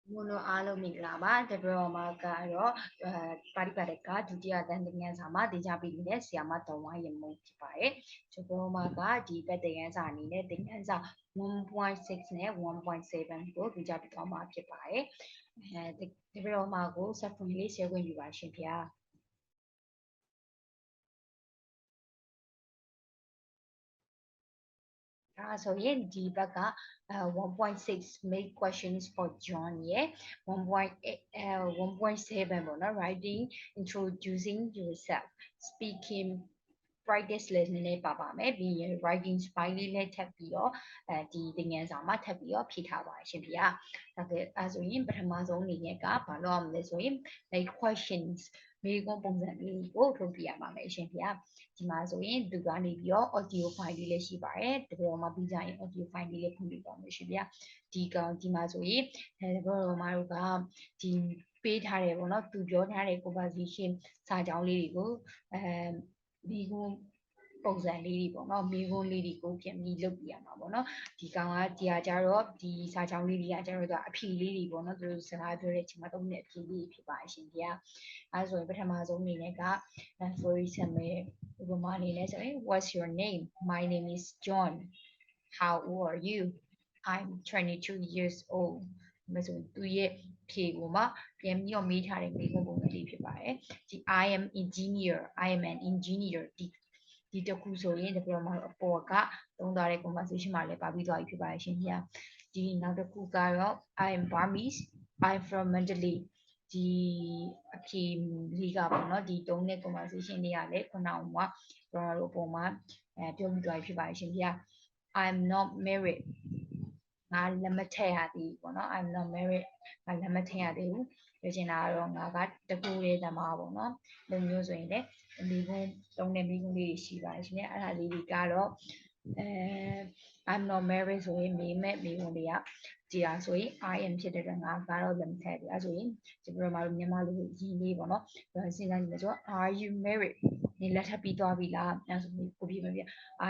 Mone alo migraba diploma karo paripareka dutia dan dengan sama dijabi ini siapa tahu yang mau dipakai diploma ka di dengan sa ini dengan sa 1.6 ne 1.7 ko dijabi kama dipakai diploma ko sa family share with you ya so yeah, the baka 1.6 make questions for John, yeah. 1.8, 1.7 bona writing, introducing yourself, speaking practice lesson နဲ့ပါပါမယ်ပြီးရင် writing spine လေးနဲ့ထပ်ပြီးတော့ဒီသင်ခန်းစာမှာထပ်ပြီးတော့ဖြည့်ထားပါရှင်ဗျာဒါကအဲဆိုရင်ပထမဆုံးအနေနဲ့ကဘာလို့ရမလဲဆိုရင် like questions မေးခွန်းပုံစံလေးကိုထုတ်ပြရပါမယ်ရှင်ဗျာဒီမှာဆိုရင်သူကနေပြီးတော့ audio file လေးလည်းရှိပါတယ်တကယ်တော့မှပြီးကြရင် audio file လေးလည်းဖွင့်ပြပါမယ်ရှင်ဗျာဒီမှာဆိုရင်တကယ်တော့မှတို့ကဒီပေးထားတယ်ပေါ့နော်သူပြောထားတဲ့ conversation စာကြောင်းလေးတွေကိုမိကုန်းပုံစံလေးတွေပေါ့နော်မိကုန်းလေးတွေကိုပြန်ပြီးလုပ်ပြရမှာပေါ့နော်ဒီကောင်ကဒီဟာကြတော့ဒီစာချောင်းလေးတွေကကျတော့အဖြေလေးတွေပေါ့နော်သူတို့စကားပြောတဲ့အချိန်မှာသုံးတဲ့အဖြေလေးဖြစ်ပါရှင်ဗျာအဲဆိုရင်ပထမဆုံးအနေနဲ့က for example ဥပမာအနေနဲ့ဆိုရင် what's your name my name is John how old are you I'm 22 years old ဒါဆိုသူရဲ့ဖြေကိုမှပြန်ပြီးတော့မေးထားတဲ့မိကုန်းပုံစံလေးဖြစ်ပါတယ်ဒီ I am engineer I am an engineer ဒီတခုဆိုရင်ဒီပြောမှာအပေါ်ကသုံးသွားတဲ့ conversation မှာလည်းပါပြီးသွားပြီဖြစ်ပါတယ်ရှင်ဗျာဒီနောက်တစ်ခုကတော့ I am Burmese I'm from Mandalay ဒီအဖြေလေးကပေါ့နော်ဒီတုံးတဲ့ conversation တွေကလည်းခုနကကျွန်တော်တို့အပေါ်မှာပြောပြီးသွားပြီဖြစ်ပါတယ်ရှင်ဗျာ I'm not married ငါလက်မထက်ရသေးဘူးပေါ့နော် I'm not married ငါလက်မထက်ရသေးဘူးပြောချင်တာကတော့ငါကတကူလေးသမားပေါ့နော်လူမျိုးဆိုရင်လည်းမိကုန်းတုံးတဲ့မိကုန်းလေးရှိပါတယ်ရှင်အဲ့ဒါလေးတွေကတော့I'm not married ဆိုရင်မိကုန်းတွေကဒီဟာဆိုရင် I am ဖြစ်တဲ့အတွက်ငါကတော့လက်မထက်ဘူးအဲ့ဆိုရင်ဒီလိုမှမြန်မာလူရင်းလေးပေါ့နော်စဉ်းစားကြည့်မယ်ဆိုတော့ Are you married နေလက်ထပ်ပြီးသွားပြီလားအဲ့ဆိုကိုပြမပြ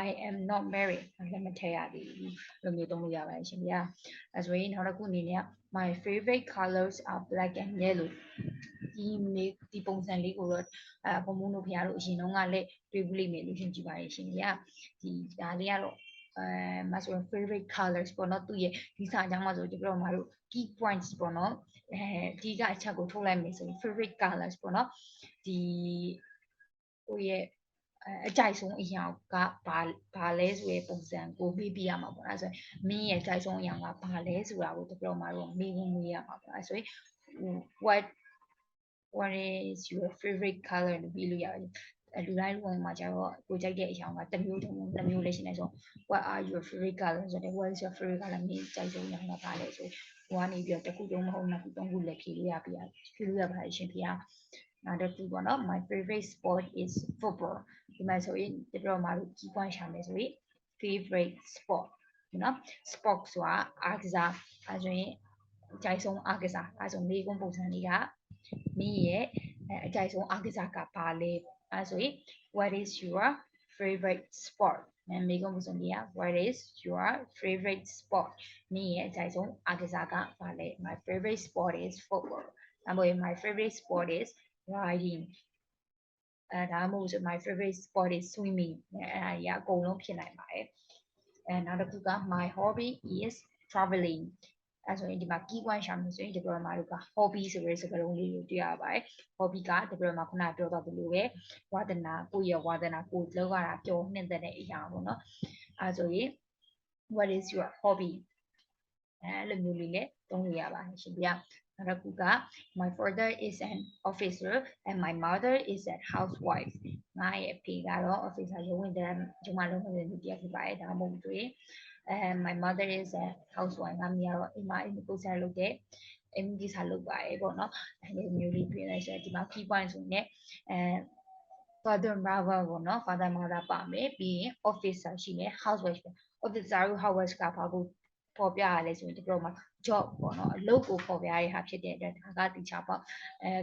I am not married လက်မထက်ရသေးဘူးလိုမျိုးသုံးလို့ရပါတယ်ရှင်ဗျာအဲ့ဆိုရင်နောက်တစ်ခုအနေနဲ့ my favorite colors are black and yellow ဒီပုံစံလေးကိုတော့ဘုံဘုံတို့ဖရားတို့အရင်တုန်းကလည်းတွေ့ဘူးလိမ့်မယ်လို့ထင်ကြပါတယ်ရှင်ဗျာဒီဒါလေးကတော့မဆို favorite colors ပေါ့နော်သူရဲ့ဒီစာကြောင်းမှာဆိုဒီပြောမှာတို့ key points ပေါ့နော်ဒီကအချက်ကိုထုတ်လိုက်မယ်ဆိုရင် favorite colors ပေါ့နော်ဒီဟိုရဲ့အကြိုက်ဆုံးအရာကဘာလဲဆိုတဲ့ပုံစံကိုမေးပြရမှာပေါ့အဲ့ဆိုရင်မင်းရဲ့အကြိုက်ဆုံးအရာကဘာလဲဆိုတာကိုတပြောမှာတော့မေးရမှာပေါ့အဲ့ဆိုရင် what is your favorite color လို့ပြီးလို့ရတယ်လူတိုင်းလူတိုင်းမှာကျတော့ကိုကြိုက်တဲ့အရာကတစ်မျိုးလည်းရှိနေဆို what are your favorite color ဆိုတော့ what is your favorite color မင်းကြိုက်ဆုံးအရာကဘာလဲဆိုဟိုကနေပြီးတော့တစ်ခုသုံးမဟုတ်နှစ်ခုသုံးခုလည်းဖြေလို့ရပါတယ်ရှင်ဖေနောက်တစ်ခုပေါ့နော် my favorite sport is football ဒီမှာဆိုရင်ဒီတော့မှာလို့ကြီးပွားရှာမယ်ဆိုရင် favorite sport နော် sport ဆိုတာအားကစားအဲဆိုရင်အကြိုက်ဆုံးအားကစားအဲဆိုမိကုန်းပုံစံလေးကမင်းရဲ့အကြိုက်ဆုံးအားကစားကဘာလဲအဲဆိုရင် what is your favorite sport မိကုန်းပုံစံလေးက what is your favorite sport မင်းရဲ့အကြိုက်ဆုံးအားကစားကဘာလဲ my favorite sport is football ဒါမှမဟုတ် my favorite sport is riding ဒါမှမဟုတ်ဆို my favorite sport is swimming အဲ့ဒါကြီးအကုန်လုံးဖြစ်နိုင်ပါတယ်နောက်တစ်ခုက my hobby is traveling အဲဆိုရင်ဒီမှာ key point ရှာမယ်ဆိုရင်ဒီပေါ်မှာတို့က hobby ဆိုတဲ့စကားလုံးလေးကိုတွေ့ရပါတယ် hobby ကဒီပေါ်မှာခုနပြောတော့ဘယ်လိုပဲဝါသနာကိုယ့်ရဲ့ဝါသနာကိုလောက်ရတာပျော်နှံ့တဲ့အရာပေါ့နော်အဲဆိုရင် what is your hobby အဲ့လိုမျိုးလေးလည်းသုံးလို့ရပါတယ်ရှင်ဗျာနောက်တစ်ခုက my father is an officer and my mother is a housewife ငါရဲ့အဖေကတော့ officer ရုံးဝင်တဲ့ဂျမလုံးဝင်တဲ့တရားဖြစ်ပါတယ်ဒါမှမဟုတ်တွေ့my mother is a housewife ငါမရတော့အိမ်မှာအိမ်ကိုစားလုပ်တဲ့အိမ်ကြီးစားလုပ်ပါတယ်ပေါ့နော်အဲ့ဒီမျိုးလေးပြင်လိုက်ဆိုဒီမှာ key point ဆိုနေfather mother ပေါ့နော် father mother ပါမယ်ပြီးရင် officer ရှိမယ် housewife officer ကို housewife ကဘာကိုပေါ်ပြရလဲဆိုရင်ဒီလိုမှာ job ပေါ့နော်အလုပ်ကိုပေါ်ပြရတဲ့ဟာဖြစ်တဲ့အတွက်ဒါကတိချပေါ့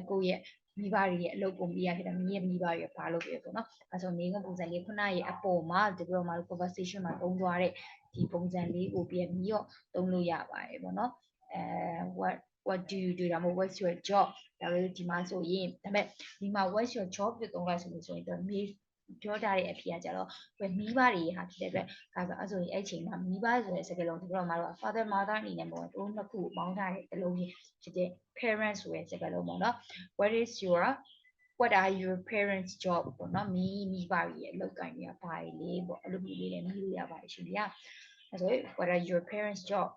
ကိုယ့်ရဲ့မိဘတွေရဲ့အလုပ်ကိုမြည်ရဖြစ်တယ်မိရဲ့မိဘတွေဘာလုပ်ပြပေါ့နော်အဲဆိုနေကပုံစံလေးခုနရဲ့အပေါ်မှာဒီလိုမှာ conversation မှာသုံးသွားတဲ့ဒီပုံစံလေးကိုပြန်ပြီးတော့သုံးလို့ရပါတယ်ပေါ့နော်what what do you do? What's your job? What's your job? The ပြောထားတဲ့အဖြစ်ကကြတော့မိဘတွေဟာဖြစ်တဲ့အတွက်အဲ့ဆိုရင်အဲ့ချိန်မှာမိဘဆိုတဲ့စကားလုံးဒီတော့မှာတော့ father mother အနေနဲ့ပေါ့တို့နှစ်ခုပေါင်းထားတဲ့လုံးကြီးဖြစ်တဲ့ parents ဆိုတဲ့စကားလုံးပေါ့နော် what are your parents job ပေါ့နော်မိဘတွေရဲ့အလုပ်ကိုင်တွေကဘာတွေလဲပေါ့အဲ့လိုမျိုးလေးလည်းမေးလို့ရပါတယ်ရှင်ဗျာအဲ့ဆို what are your parents job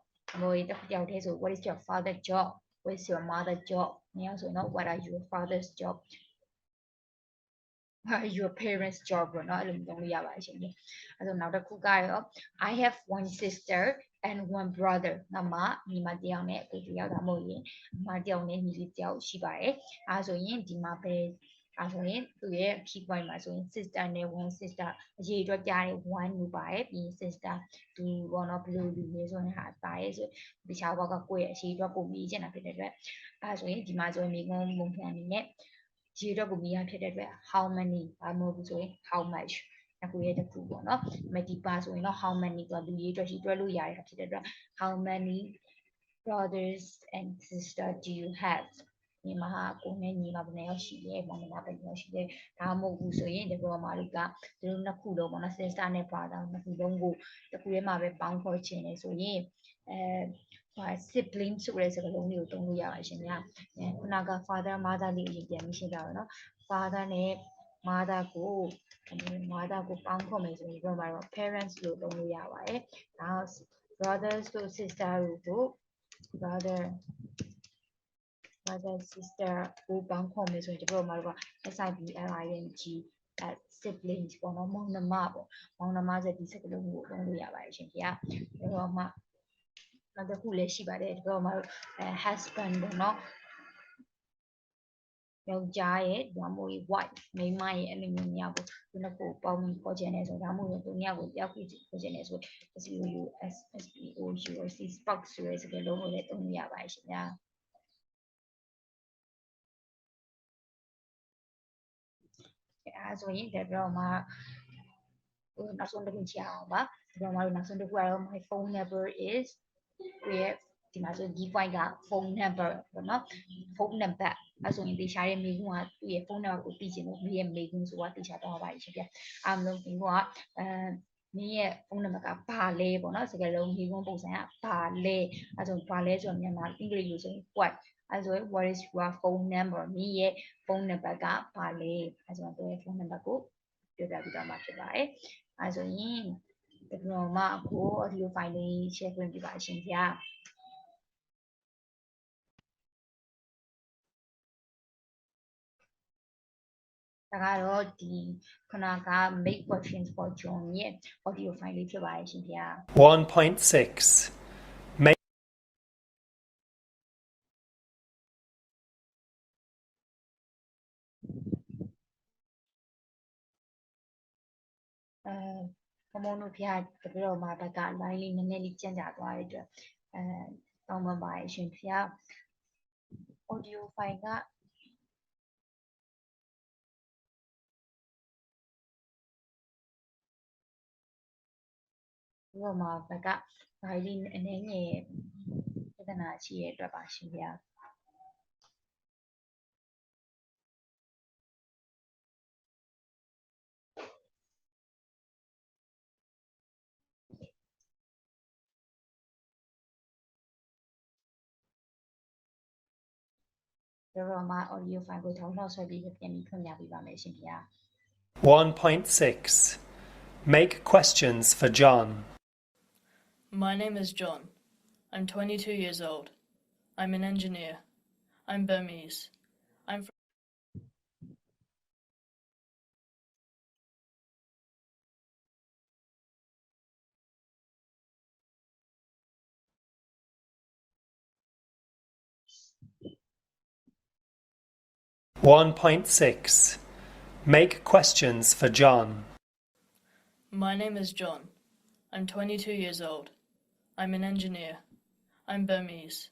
မို့တစ်ယောက်တည်းဆို what is your father job what is your mother job ညောဆိုနော် what are your father's job your parents job ပေါ့နော်အဲ့လိုမျိုးလို့ရပါတယ်ရှင်အဲ့ဆိုနောက်တစ်ခုကရော I have one sister and one brother ငါမညီမတယောက်နဲ့အကိုတယောက်ဒါမှမဟုတ်ရင်အမတယောက်နဲ့ညီလေးတယောက်ရှိပါတယ်အဲ့ဆိုရင်ဒီမှာပဲအဲ့ဆိုရင်သူရဲ့ key point မှာဆိုရင် sister နဲ့ one sister အရေးအတွက်ကြားတယ် one လို့ပါတယ်ပြီး sister သူဘောနော်ဘယ်လိုလူလဲဆိုရင်ဟာပါတယ်ဆိုတခြားဘောကကိုယ့်ရဲ့အရေးအတွက်ကိုမြည်ချင်တာဖြစ်တဲ့အတွက်အဲ့ဆိုရင်ဒီမှာဆိုရင်မိကုန်းမုံခံအနေနဲ့ရေတော့ကိုမြည်ရဖြစ်တဲ့အတွက် how many ဘာမဟုတ်ဘူးဆိုရင် how much အခုရဲ့တစ်ခုပေါ့နော်ဒီပါဆိုရင်တော့ how many ကလူရေးအတွက်ရှိတွဲလို့ရရဖြစ်တဲ့အတွက် how many brothers and sister do you have ညီမဟာကိုနဲ့ညီမဘယ်နှယောက်ရှိလဲမောင်နှမဘယ်နှယောက်ရှိလဲဒါမှမဟုတ်ဘူးဆိုရင်ဒီပေါ်မှာလို့ကသူတို့နှစ်ခုလုံးပေါ့နော် sister နဲ့ brother နှစ်ခုလုံးကိုတစ်ခုထဲမှာပဲပေါင်းခေါ်ခြင်းလေဆိုရင်sibling ဆိုတဲ့စကားလုံးလေးကိုသုံးလို့ရပါရှင်ဗျာခုနက father mother လေးအရင်ပြန်ပြီးရှင်းပြပါတော့ father နဲ့ mother ကိုပေါင်းခေါ်မယ်ဆိုရင်ဒီမှာတော့ parents လို့သုံးလို့ရပါတယ်ဒါ brothers တို့ sister တို့ brother sister ကိုပေါင်းခေါ်မယ်ဆိုရင်ဒီမှာတော့ siblings ပေါ့နော်မောင်နှမပေါ့မောင်နှမဆိုဒီစကားလုံးကိုသုံးလို့ရပါတယ်ရှင်ဗျာအဲ့တော့မှနောက်တစ်ခုလည်းရှိပါတယ်ဒီတော့မှ husband ပေါ့နော်ယောက်ျားရဲ့ဒါမှမဟုတ် wife မိန်းမရဲ့အဲ့လိုမျိုးညပေါ့ဒီနှစ်ခုပေါင်းခေါ်ခြင်းနဲ့ဆိုဒါမှမဟုတ်သူညကိုပြောက်ပြီးခေါ်ခြင်းနဲ့ဆို spouse ဆိုတဲ့စကားလုံးကိုလည်းသုံးလို့ရပါတယ်ရှင်ဗျာအဲ့ဆိုရင်ဒီတော့မှနောက်ဆုံးတစ်ခုချအောင်ပါဒီတော့မှနောက်ဆုံးတစ်ခုကတော့ my phone number is ကိုရဲ့ဒီမှာဆို key point က phone number ပေါ့နော် phone number အဲ့ဆိုရင်တေချာရဲ့မိကုန်းကသူ့ရဲ့ phone number ကိုသိချင်လို့မိရဲ့မိကုန်းဆိုတာတေချာတော့ပါရှင်ဗျအားလုံးမိကုန်းကမင်းရဲ့ phone number ကဘာလဲပေါ့နော်စကားလုံးမိကုန်းပုံစံကဘာလဲအဲ့ဆိုဘာလဲဆိုတော့မြန်မာအင်္ဂလိပ်လိုဆိုရင် what အဲ့ဆို what is your phone number မင်းရဲ့ phone number ကဘာလဲအဲ့ဆိုတော့ phone number ကိုပြောပြပြီးတော့မှဖြစ်ပါတယ်အဲ့ဆိုရင်ဒီတော့မှအခု audio file လေး share ခွင့်ပြုပါရှင်ဗျာဒါကတော့ဒီခုနက make questions for John ရဲ့ audio file လေးဖြစ်ပါတယ်ရှင်ဗျာ 1.6 makeမုံတို့ဖျားတပြတော့မှာဘက်က line လေးနည်းနည်းလေးကြံ့ကြာသွားတဲ့အတွက်တောင်းပန်ပါတယ်ရှင်ဖျား audio file ကဒီတော့မှာဘက်က line လေးအနေငယ်ပြဿနာရှိရဲ့အတွက်ပါရှင်ဗျာတော့မှာ audio file ကိုထောင်းတော့ဆွဲပြီးပြန်ပြီးဖွင့်ပြပေးပါမယ်ရှင်ဗျာ 1.6 Make questions for John. My name is John. I'm 22 years old. I'm an engineer. I'm Burmese. I'm from 1.6 Make questions for John. My name is John. I'm 22 years old. I'm an engineer. I'm Burmese.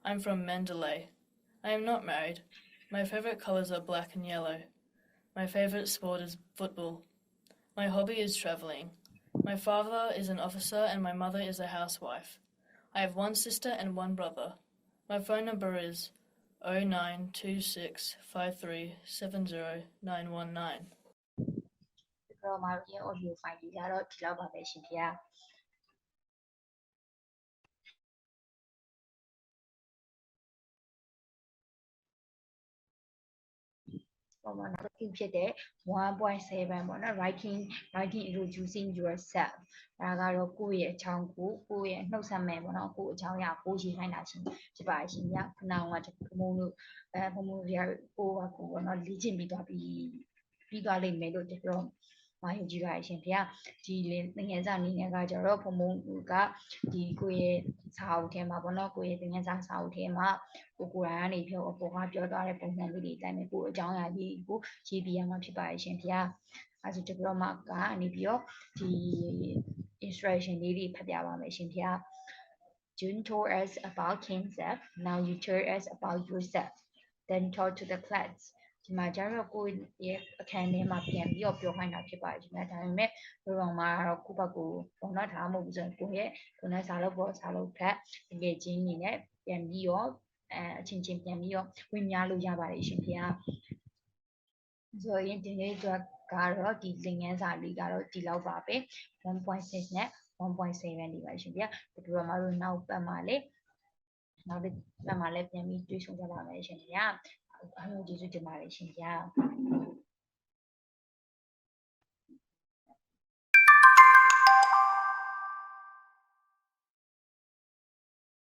I'm from Mandalay. I am not married. My favorite colors are black and yellow. My favorite sport is football. My hobby is traveling. My father is an officer and my mother is a housewife. I have one sister and one brother. My phone number is 092653709119. တော့မှာရင်း audio file ကြီးကတော့ဒီလောက်ပါပဲရှင်ဗျာပေါ်မှာနောက်တစ်ခုဖြစ်တဲ့ 1.7 ပေါ့နော် writing introducing yourself ဒါကတော့ကိုယ့်ရဲ့အကြောင်းကိုယ့်ရဲ့နှုတ်ဆက်မယ်ပေါ့နော်ကိုယ့်အကြောင်းအရာကိုရေးခိုင်းတာရှင်ဖြစ်ပါရှင်ဗျာခဏကဘုံတို့ဘုံတို့ရကိုယ့်ဘာကိုပေါ့နော်လေ့ကျင့်ပြီးသွားလိမ့်မယ်လို့ပြောမာယူကြည့်ပါရှင်ဗျာဒီငယ်စာအနေနဲ့ကကြတော့ဘုံကဒီကိုယ့်ရဲ့စာအုပ်ထဲမှာပေါ့နော်ကိုယ့်ရဲ့ငယ်စာအုပ်ထဲမှာကိုယ်ကနေပြောအပေါ်ကပြောသွားတဲ့ပုံစံလေးတွေအတိုင်းပဲကိုယ်အကြောင်းအရာလေးကိုရေးပြရမှာဖြစ်ပါရှင်ဗျာအဲဒါဒီပရိုမာကနေပြီးတော့ဒီ instruction လေးတွေဖတ်ပြပါမယ်ရှင်ဗျာ June told us about himself now you tell us about yourself then talk to the class ဒီမှာကျတော့ကိုယ့်ရဲ့အခန်းထဲမှာပြန်ပြီးတော့ပြောခိုင်းတာဖြစ်ပါတယ်ရှင်ဗျာဒါပေမဲ့ဘယ်တော့မှတော့ကိုယ့်ဘက်ကိုပုံတော့ထားမဟုတ်ဘူးဆိုရင်ကိုယ့်ရဲ့ကိုယ်နဲ့စာလုပ်ဖတ်တကယ်ချင်းနေနဲ့ပြန်ပြီးတော့အချင်းချင်းပြန်ပြီးတော့ဝင်များလို့ရပါတယ်ရှင်ဗျာဆိုရင်ဒီနေ့ကတော့ဒီသင်ခန်းစာလေးကတော့ဒီလောက်ပါပဲ1.6 နဲ့ 1.7 နေပါရှင်ဗျာဒီတော့မတို့နောက်ပတ်မှာလေပြန်ပြီးတွေ့ဆုံကြပါမယ်ရှင်ဗျာအားလုံးကျေးဇူးတင်ပါတယ်ရှင်ဗျာ